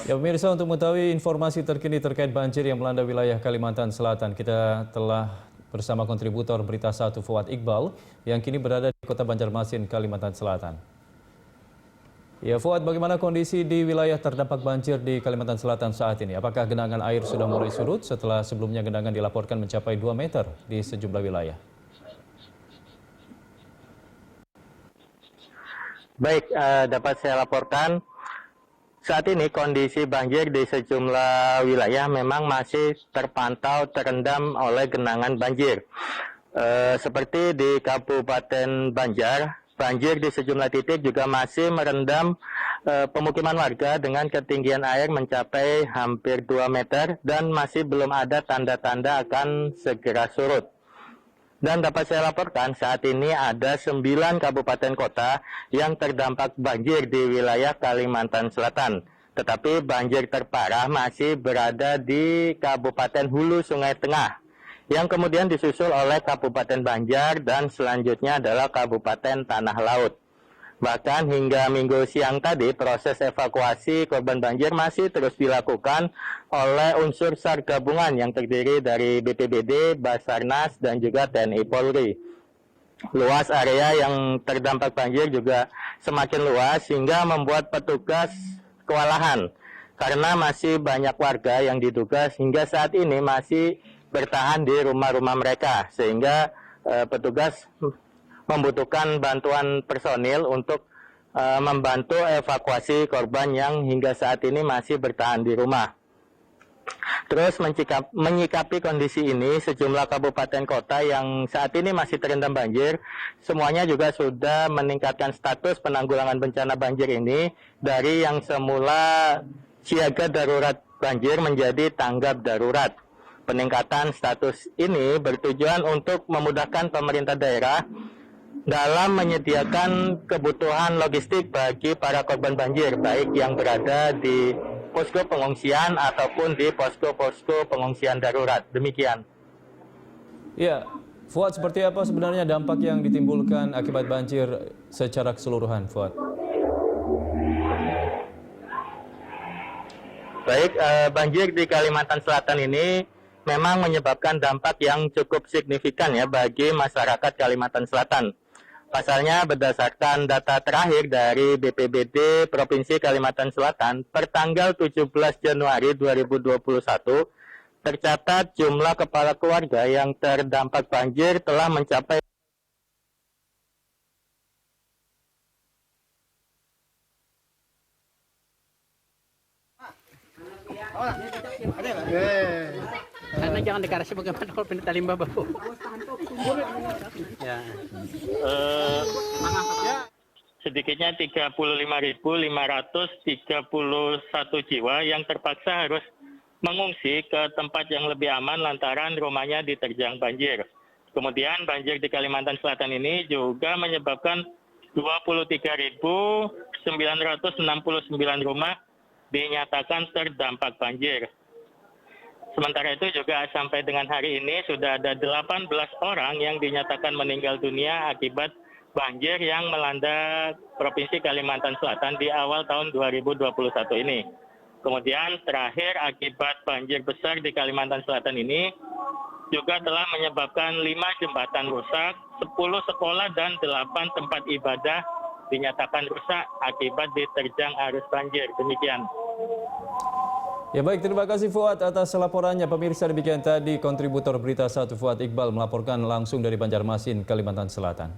Ya pemirsa, untuk mengetahui informasi terkini terkait banjir yang melanda wilayah Kalimantan Selatan, kita telah bersama kontributor Berita 1 Fuad Iqbal yang kini berada di Kota Banjarmasin, Kalimantan Selatan. Ya Fuad, bagaimana kondisi di wilayah terdampak banjir di Kalimantan Selatan saat ini? Apakah genangan air sudah mulai surut setelah sebelumnya genangan dilaporkan mencapai 2 meter di sejumlah wilayah? Baik, dapat saya laporkan saat ini kondisi banjir di sejumlah wilayah memang masih terpantau terendam oleh genangan banjir. Seperti di Kabupaten Banjar, banjir di sejumlah titik juga masih merendam pemukiman warga dengan ketinggian air mencapai hampir 2 meter dan masih belum ada tanda-tanda akan segera surut. Dan dapat saya laporkan saat ini ada 9 kabupaten kota yang terdampak banjir di wilayah Kalimantan Selatan. Tetapi banjir terparah masih berada di Kabupaten Hulu Sungai Tengah, yang kemudian disusul oleh Kabupaten Banjar dan selanjutnya adalah Kabupaten Tanah Laut. Bahkan hingga minggu siang tadi, proses evakuasi korban banjir masih terus dilakukan oleh unsur SAR gabungan yang terdiri dari BPBD, Basarnas, dan juga TNI Polri. Luas area yang terdampak banjir juga semakin luas hingga membuat petugas kewalahan karena masih banyak warga yang diduga hingga saat ini masih bertahan di rumah-rumah mereka, sehingga petugas membutuhkan bantuan personil untuk membantu evakuasi korban yang hingga saat ini masih bertahan di rumah. Terus menyikapi kondisi ini, sejumlah kabupaten kota yang saat ini masih terendam banjir, semuanya juga sudah meningkatkan status penanggulangan bencana banjir ini dari yang semula siaga darurat banjir menjadi tanggap darurat. Peningkatan status ini bertujuan untuk memudahkan pemerintah daerah dalam menyediakan kebutuhan logistik bagi para korban banjir, baik yang berada di posko pengungsian ataupun di posko-posko pengungsian darurat. Demikian. Ya, Fuad, seperti apa sebenarnya dampak yang ditimbulkan akibat banjir secara keseluruhan, Fuad? Baik, banjir di Kalimantan Selatan ini memang menyebabkan dampak yang cukup signifikan ya bagi masyarakat Kalimantan Selatan. Pasalnya berdasarkan data terakhir dari BPBD Provinsi Kalimantan Selatan per tanggal 17 Januari 2021, tercatat jumlah kepala keluarga yang terdampak banjir telah mencapai Karena jangan deklarasi bagaimana kalau pindah talimba babu. Ya. sedikitnya 35.531 jiwa yang terpaksa harus mengungsi ke tempat yang lebih aman lantaran rumahnya diterjang banjir. Kemudian banjir di Kalimantan Selatan ini juga menyebabkan 23.969 rumah dinyatakan terdampak banjir. Sementara itu juga sampai dengan hari ini sudah ada 18 orang yang dinyatakan meninggal dunia akibat banjir yang melanda Provinsi Kalimantan Selatan di awal tahun 2021 ini. Kemudian terakhir akibat banjir besar di Kalimantan Selatan ini juga telah menyebabkan 5 jembatan rusak, 10 sekolah dan 8 tempat ibadah dinyatakan rusak akibat diterjang arus banjir. Demikian. Ya baik, terima kasih Fuad atas laporannya. Pemirsa, demikian tadi kontributor Berita 1 Fuad Iqbal melaporkan langsung dari Banjarmasin, Kalimantan Selatan.